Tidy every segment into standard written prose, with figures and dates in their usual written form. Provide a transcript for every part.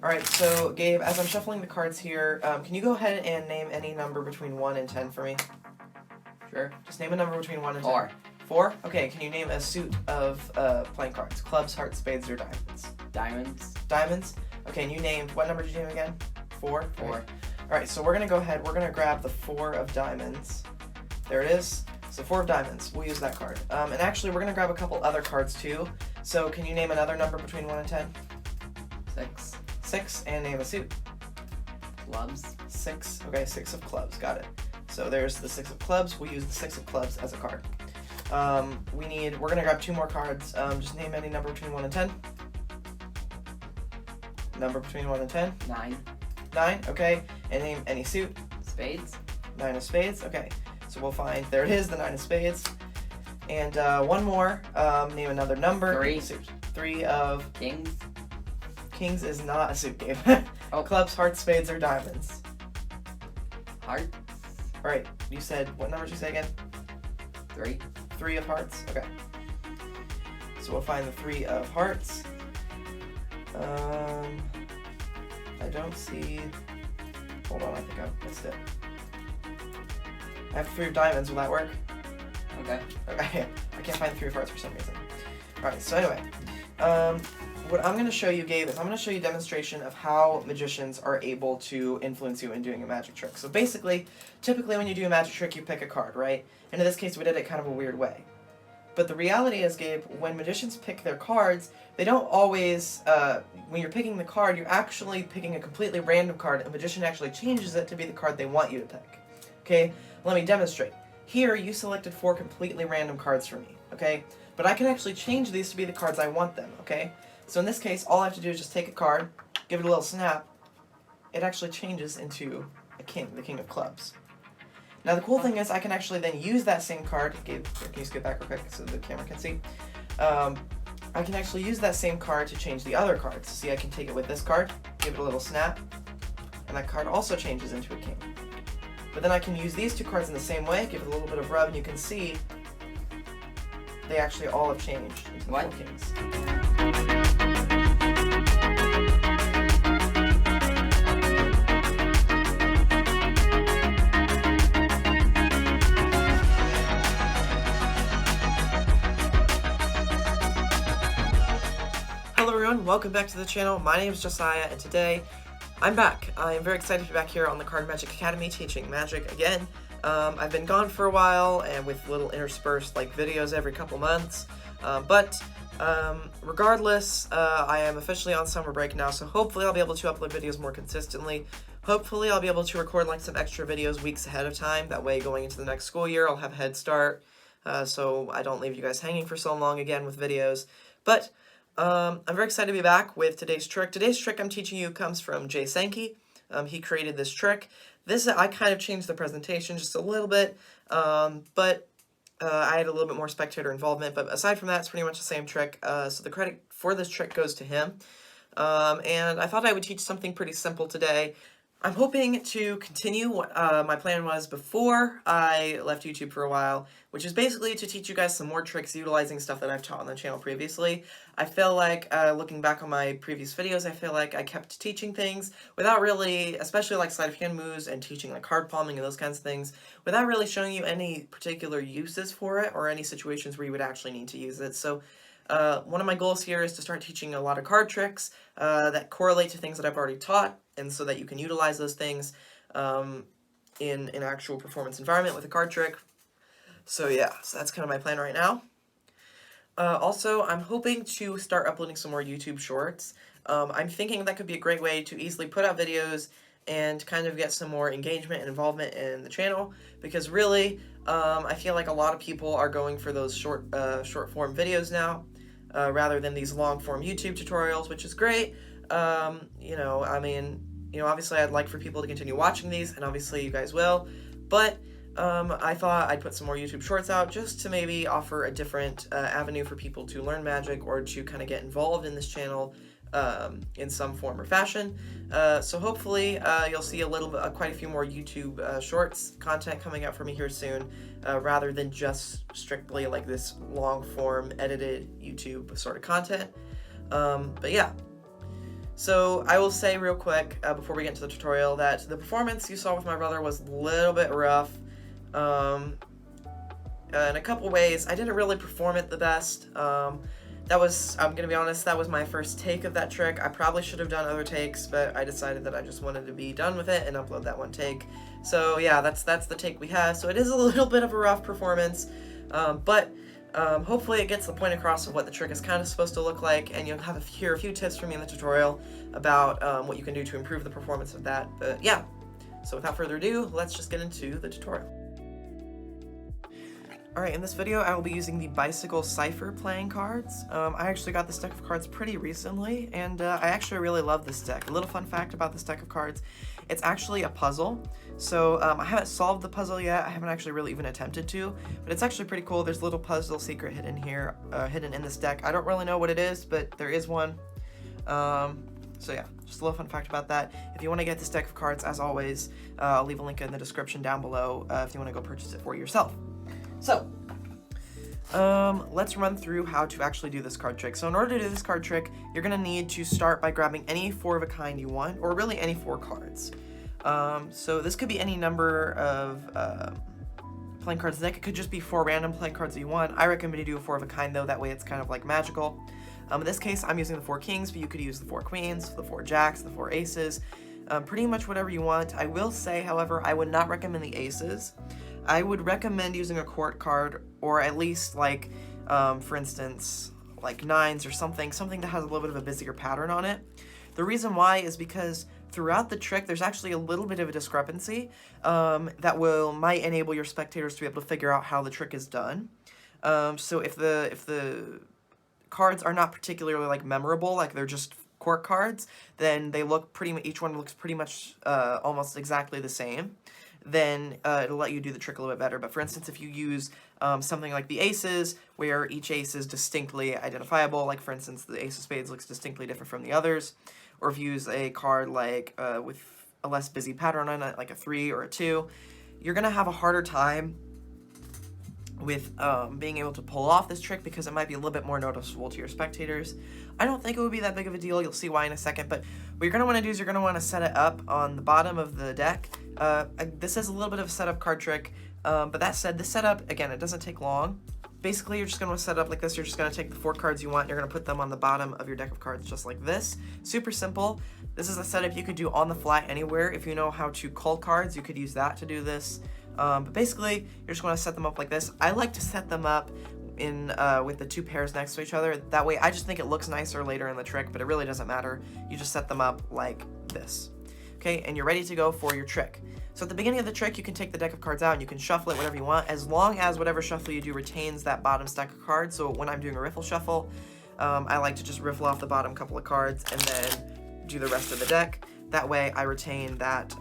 Alright, so Gabe, as I'm shuffling the cards here, can you go ahead and name any number between 1 and 10 for me? Sure. Just name a number between 1 and 10. 4. 4? Okay, can you name a suit of playing cards? Clubs, hearts, spades, or diamonds? Diamonds. Diamonds? Okay, and you named, what number did you name again? 4? 4. Okay. Alright, so we're going to go ahead, we're going to grab the 4 of diamonds. There it is. So 4 of diamonds, we'll use that card. And actually, we're going to grab a couple other cards too. So can you name another number between 1 and 10? 6. 6, and name a suit. Clubs. 6, okay, 6 of clubs, got it. So there's the 6 of clubs, we'll use the 6 of clubs as a card. We're gonna grab 2 more cards. Just name any number between 1 and 10. Number between 1 and 10. 9. 9, okay, and name any suit. Spades. 9 of spades, okay. So we'll find, there it is, the 9 of spades. And one more, name another number. 3. Suit. 3 of Kings. kings is not a suit game. Oh. Clubs, hearts, spades, or diamonds. Hearts. Alright, you said, what number did you say again? 3. 3 of hearts, okay. So we'll find the 3 of hearts. I don't see, hold on, I think I missed it. I have 3 of diamonds, will that work? Okay. Okay, I can't find the 3 of hearts for some reason. Alright, so anyway, what I'm going to show you, Gabe, is I'm going to show you a demonstration of how magicians are able to influence you in doing a magic trick. So basically, typically when you do a magic trick, you pick a card, right? And in this case, we did it kind of a weird way. But the reality is, Gabe, when magicians pick their cards, they don't always, when you're picking the card, you're actually picking a completely random card, and a magician actually changes it to be the card they want you to pick. Okay, let me demonstrate. Here, you selected 4 completely random cards for me, okay? But I can actually change these to be the cards I want them, okay? So in this case, all I have to do is just take a card, give it a little snap, it actually changes into a king, the king of clubs. Now the cool thing is I can actually then use that same card, can you skip back real quick so the camera can see? I can actually use that same card to change the other cards. See, I can take it with this card, give it a little snap, and that card also changes into a king. But then I can use these 2 cards in the same way, give it a little bit of rub, and you can see they actually all have changed into the 4 kings. Hello everyone, welcome back to the channel. My name is Josiah, and today I'm back. I am very excited to be back here on the Card Magic Academy teaching magic again. I've been gone for a while and with little interspersed like videos every couple months, but regardless, I am officially on summer break now, so hopefully I'll be able to upload videos more consistently. Hopefully I'll be able to record like some extra videos weeks ahead of time. That way going into the next school year I'll have a head start, so I don't leave you guys hanging for so long again with videos. But I'm very excited to be back with today's trick. Today's trick I'm teaching you comes from Jay Sankey. He created this trick. I kind of changed the presentation just a little bit, but I had a little bit more spectator involvement. But aside from that, it's pretty much the same trick. So the credit for this trick goes to him. And I thought I would teach something pretty simple today. I'm hoping to continue what my plan was before I left YouTube for a while, which is basically to teach you guys some more tricks utilizing stuff that I've taught on the channel previously. I feel like, looking back on my previous videos, I feel like I kept teaching things without really, especially like sleight of hand moves and teaching like card palming and those kinds of things, without really showing you any particular uses for it or any situations where you would actually need to use it. So one of my goals here is to start teaching a lot of card tricks that correlate to things that I've already taught, and so that you can utilize those things in an actual performance environment with a card trick. So yeah, so that's kind of my plan right now. Also, I'm hoping to start uploading some more YouTube shorts. I'm thinking that could be a great way to easily put out videos and kind of get some more engagement and involvement in the channel, because really, I feel like a lot of people are going for those short form videos now, rather than these long form YouTube tutorials, which is great. Obviously I'd like for people to continue watching these, and obviously you guys will, but I thought I'd put some more YouTube shorts out just to maybe offer a different avenue for people to learn magic or to kind of get involved in this channel in some form or fashion. So hopefully you'll see quite a few more YouTube shorts content coming out for me here soon, rather than just strictly like this long form edited YouTube sort of content. But yeah. So I will say real quick before we get into the tutorial that the performance you saw with my brother was a little bit rough. In a couple ways, I didn't really perform it the best. That was, I'm gonna be honest, that was my first take of that trick. I probably should have done other takes, but I decided that I just wanted to be done with it and upload that one take. So yeah, that's the take we have. So it is a little bit of a rough performance, but hopefully it gets the point across of what the trick is kind of supposed to look like, and you'll hear a few tips from me in the tutorial about what you can do to improve the performance of that. But yeah, so without further ado, let's just get into the tutorial. Alright, in this video I will be using the Bicycle Cipher playing cards. I actually got this deck of cards pretty recently, and I actually really love this deck. A little fun fact about this deck of cards, it's actually a puzzle. So I haven't solved the puzzle yet, I haven't actually really even attempted to, but it's actually pretty cool. There's a little puzzle secret hidden here, hidden in this deck. I don't really know what it is, but there is one. So yeah, just a little fun fact about that. If you want to get this deck of cards, as always, I'll leave a link in the description down below if you want to go purchase it for yourself. So, let's run through how to actually do this card trick. So in order to do this card trick, you're going to need to start by grabbing any 4 of a kind you want, or really any 4 cards. So this could be any number of playing cards in the deck. It could just be 4 random playing cards that you want. I recommend you do a 4 of a kind though, that way it's kind of like magical. In this case, I'm using the 4 kings, but you could use the 4 queens, the 4 jacks, the 4 aces, pretty much whatever you want. I will say, however, I would not recommend the aces. I would recommend using a court card, or at least like, for instance, like 9s or something that has a little bit of a busier pattern on it. The reason why is because throughout the trick, there's actually a little bit of a discrepancy that might enable your spectators to be able to figure out how the trick is done. So if the cards are not particularly like memorable, like they're just court cards, then they look each one looks pretty much almost exactly the same. Then it'll let you do the trick a little bit better. But for instance, if you use something like the aces, where each ace is distinctly identifiable, like for instance, the ace of spades looks distinctly different from the others, or if you use a card like with a less busy pattern on it, like a 3 or a 2, you're going to have a harder time with being able to pull off this trick because it might be a little bit more noticeable to your spectators. I don't think it would be that big of a deal. You'll see why in a second, but what you're going to want to do is you're going to want to set it up on the bottom of the deck. This is a little bit of a setup card trick, but that said, this setup, again, it doesn't take long. Basically, you're just going to set up like this. You're just going to take the 4 cards you want, and you're going to put them on the bottom of your deck of cards just like this. Super simple. This is a setup you could do on the fly anywhere. If you know how to cull cards, you could use that to do this. But basically, you're just going to set them up like this. I like to set them up in with the 2 pairs next to each other. That way, I just think it looks nicer later in the trick, but it really doesn't matter. You just set them up like this. Okay, and you're ready to go for your trick. So at the beginning of the trick, you can take the deck of cards out and you can shuffle it whatever you want, as long as whatever shuffle you do retains that bottom stack of cards. So when I'm doing a riffle shuffle, I like to just riffle off the bottom couple of cards and then do the rest of the deck. That way I retain that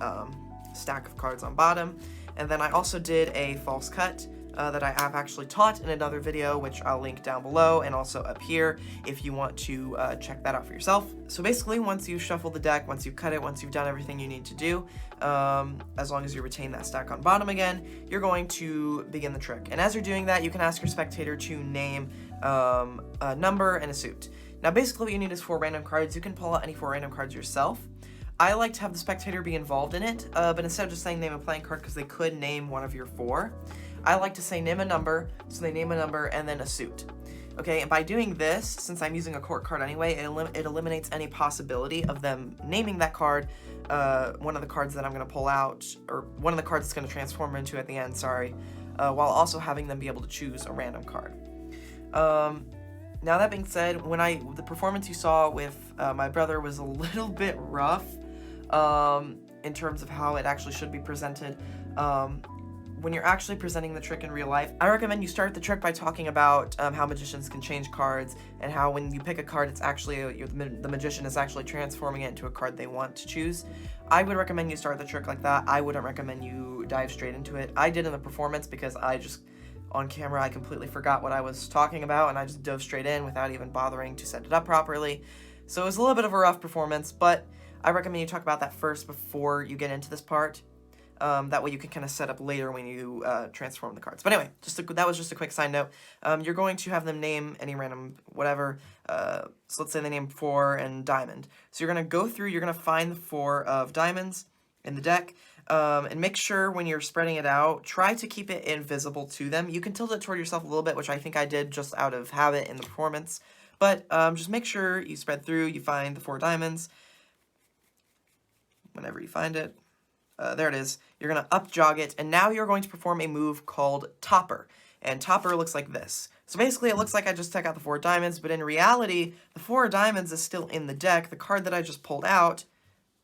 stack of cards on bottom. And then I also did a false cut that I have actually taught in another video, which I'll link down below and also up here if you want to check that out for yourself. So basically, once you shuffle the deck, once you've cut it, once you've done everything you need to do, as long as you retain that stack on bottom again, you're going to begin the trick. And as you're doing that, you can ask your spectator to name a number and a suit. Now basically what you need is 4 random cards. You can pull out any 4 random cards yourself. I like to have the spectator be involved in it, but instead of just saying name a playing card, because they could name one of your 4, I like to say name a number, so they name a number and then a suit. Okay, and by doing this, since I'm using a court card anyway, it eliminates any possibility of them naming that card, one of the cards that I'm going to pull out, or one of the cards it's going to transform into at the end, sorry, while also having them be able to choose a random card. Now that being said, the performance you saw with my brother was a little bit rough in terms of how it actually should be presented. When you're actually presenting the trick in real life, I recommend you start the trick by talking about how magicians can change cards and how when you pick a card, it's actually the magician is actually transforming it into a card they want to choose. I would recommend you start the trick like that. I wouldn't recommend you dive straight into it. I did in the performance because on camera, I completely forgot what I was talking about and I just dove straight in without even bothering to set it up properly. So it was a little bit of a rough performance, but I recommend you talk about that first before you get into this part. That way you can kind of set up later when you transform the cards. But anyway, that was just a quick side note. You're going to have them name any random whatever. So let's say they name 4 and diamond. So you're going to go through, you're going to find the 4 of diamonds in the deck. And make sure when you're spreading it out, try to keep it invisible to them. You can tilt it toward yourself a little bit, which I think I did just out of habit in the performance. But just make sure you spread through, you find the 4 diamonds. Whenever you find it, there it is. You're going to up jog it, and now you're going to perform a move called topper. And topper looks like this. So basically it looks like I just took out the 4 diamonds, but in reality, the 4 diamonds is still in the deck. The card that I just pulled out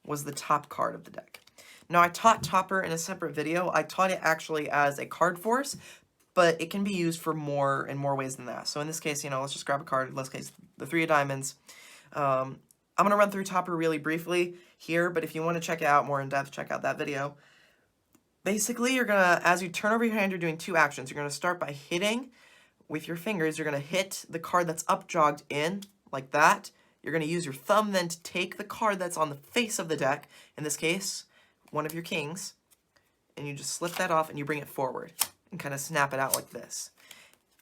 was the top card of the deck. Now, I taught topper in a separate video. I taught it actually as a card force, but it can be used for in more ways than that. So in this case, let's just grab a card. In this case, the 3 of diamonds. I'm going to run through topper really briefly here, but if you want to check it out more in depth, check out that video. Basically, you're going to, as you turn over your hand, you're doing 2 actions. You're going to start by hitting with your fingers. You're going to hit the card that's up jogged in, like that. You're going to use your thumb then to take the card that's on the face of the deck, in this case, one of your kings, and you just slip that off and you bring it forward and kind of snap it out like this.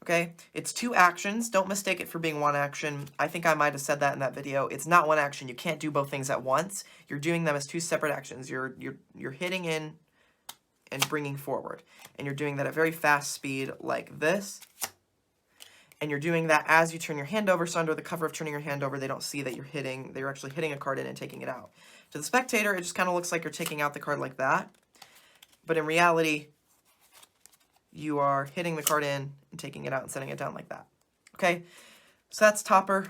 Okay, it's 2 actions. Don't mistake it for being 1 action. I think I might have said that in that video. It's not 1 action. You can't do both things at once. You're doing them as 2 separate actions. You're hitting in and bringing forward, and you're doing that at very fast speed like this. And you're doing that as you turn your hand over, so under the cover of turning your hand over, they don't see that you're actually hitting a card in and taking it out. To the spectator, it just kind of looks like you're taking out the card like that. But in reality, you are hitting the card in and taking it out and setting it down like that. Okay, so that's topper.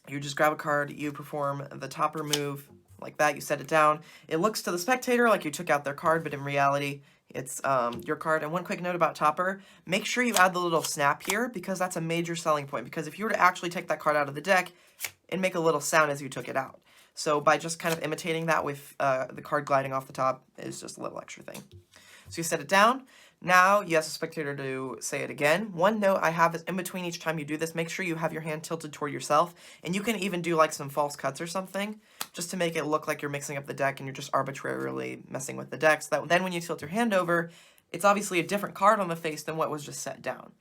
You just grab a card, you perform the topper move like that, you set it down. It looks to the spectator like you took out their card, but in reality, it's your card. And one quick note about topper, make sure you add the little snap here, because that's a major selling point. Because if you were to actually take that card out of the deck, it'd make a little sound as you took it out. So by just kind of imitating that with the card gliding off the top is just a little extra thing. So you set it down. Now you ask the spectator to say it again. One note I have is in between each time you do this, make sure you have your hand tilted toward yourself. And you can even do like some false cuts or something, just to make it look like you're mixing up the deck and you're just arbitrarily messing with the deck. So that then when you tilt your hand over, it's obviously a different card on the face than what was just set down.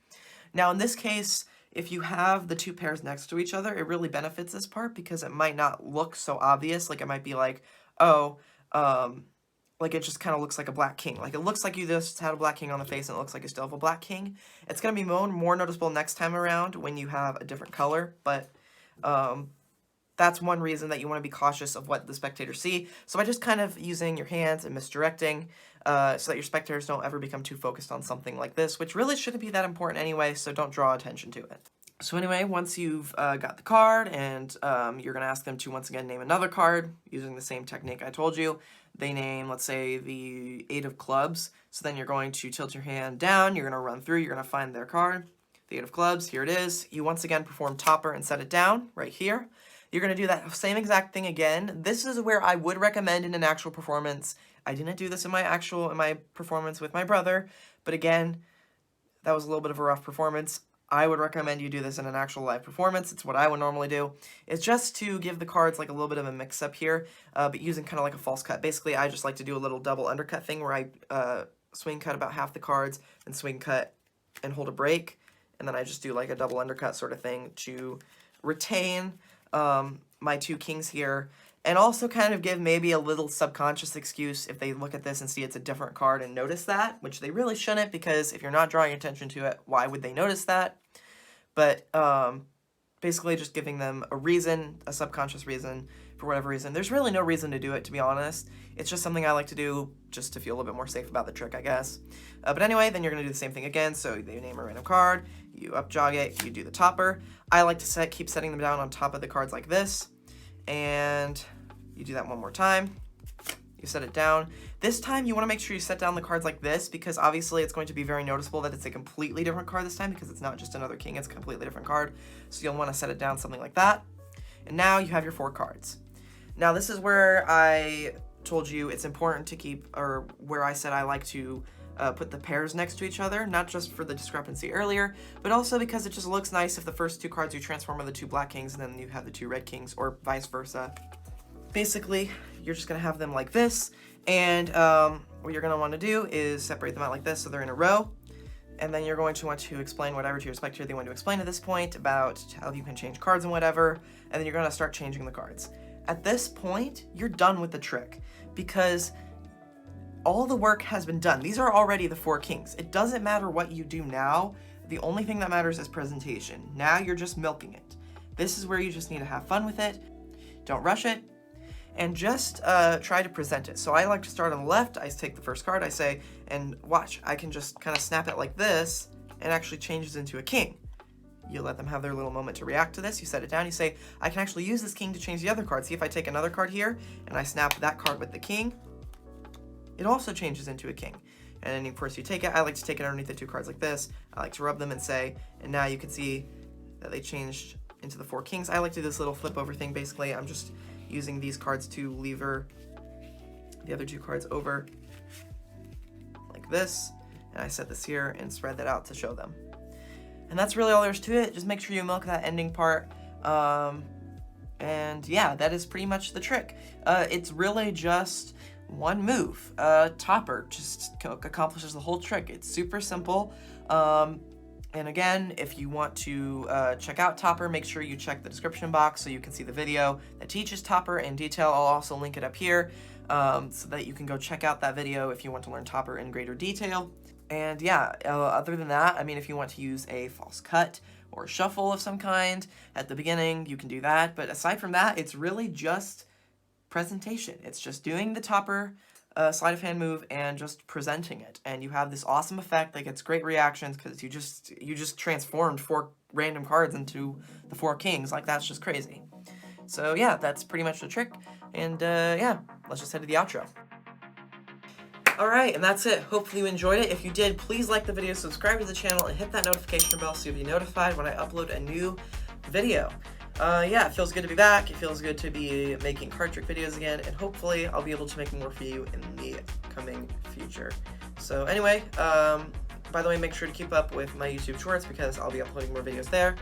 Now in this case, if you have the 2 pairs next to each other, it really benefits this part because it might not look so obvious. Like it might be like, oh, like it just kind of looks like a black king. Like it looks like you just had a black king on the face and it looks like you still have a black king. It's going to be more noticeable next time around when you have a different color, but that's one reason that you want to be cautious of what the spectators see. So by just kind of using your hands and misdirecting so that your spectators don't ever become too focused on something like this, which really shouldn't be that important anyway, so don't draw attention to it. So anyway, once you've got the card and you're going to ask them to once again name another card using the same technique I told you. They name, let's say, the 8 of clubs. So then you're going to tilt your hand down, you're going to run through, you're going to find their card, the 8 of clubs, here it is. You once again perform topper and set it down right here. You're going to do that same exact thing again. This is where I would recommend in an actual performance. I didn't do this in my performance with my brother, but again, that was a little bit of a rough performance. I would recommend you do this in an actual live performance. It's what I would normally do. It's just to give the cards like a little bit of a mix-up here, but using kind of like a false cut. Basically, I just like to do a little double undercut thing where I swing cut about half the cards and swing cut and hold a break, and then I just do like a double undercut sort of thing to retain my 2 kings here, and also kind of give maybe a little subconscious excuse if they look at this and see it's a different card and notice that, which they really shouldn't, because if you're not drawing attention to it, why would they notice that? But basically just giving them a reason, a subconscious reason, for whatever reason. There's really no reason to do it, to be honest. It's just something I like to do just to feel a little bit more safe about the trick, I guess. But anyway, then you're going to do the same thing again. So they name a random card, you up jog it, you do the topper. I like to keep setting them down on top of the cards like this. And you do that one more time. You set it down. This time you want to make sure you set down the cards like this, because obviously it's going to be very noticeable that it's a completely different card this time, because it's not just another king, it's a completely different card. So you'll want to set it down something like that. And now you have your 4 cards. Now this is where I told you it's important to keep, or where I said I like to put the pairs next to each other, not just for the discrepancy earlier, but also because it just looks nice if the first 2 cards you transform are the 2 black kings and then you have the 2 red kings, or vice versa. Basically, you're just going to have them like this. And what you're going to want to do is separate them out like this so they're in a row. And then you're going to want to explain whatever to your spectator they want to explain at this point about how you can change cards and whatever. And then you're going to start changing the cards. At this point, you're done with the trick because all the work has been done. These are already the 4 kings. It doesn't matter what you do now. The only thing that matters is presentation. Now you're just milking it. This is where you just need to have fun with it. Don't rush it. And just try to present it. So I like to start on the left. I take the first card, I say, and watch, I can just kind of snap it like this, and it actually changes into a king. You let them have their little moment to react to this. You set it down, you say, I can actually use this king to change the other card. See if I take another card here, and I snap that card with the king, it also changes into a king. And then of course you take it, I like to take it underneath the 2 cards like this. I like to rub them and say, and now you can see that they changed into the 4 kings. I like to do this little flip over thing. Basically, I'm just using these cards to lever the other 2 cards over like this, and I set this here and spread that out to show them. And that's really all there's to it. Just make sure you milk that ending part. And yeah, that is pretty much the trick. It's really just one move. Topper just accomplishes the whole trick. It's super simple. And again, if you want to check out Topper, make sure you check the description box so you can see the video that teaches Topper in detail. I'll also link it up here so that you can go check out that video if you want to learn Topper in greater detail. And yeah, other than that, I mean, if you want to use a false cut or shuffle of some kind at the beginning, you can do that. But aside from that, it's really just presentation. It's just doing the Topper sleight of hand move and just presenting it, and you have this awesome effect that gets great reactions because you just transformed 4 random cards into the 4 kings. Like, that's just crazy. So yeah, that's pretty much the trick, and yeah, let's just head to the outro. Alright, and that's it. Hopefully you enjoyed it. If you did, please like the video, subscribe to the channel, and hit that notification bell so you'll be notified when I upload a new video. Yeah, it feels good to be back. It feels good to be making card trick videos again, and hopefully I'll be able to make more for you in the coming future. So anyway, by the way, make sure to keep up with my YouTube shorts because I'll be uploading more videos there.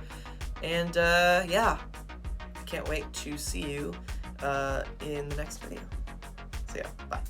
And yeah, I can't wait to see you in the next video. So yeah, bye.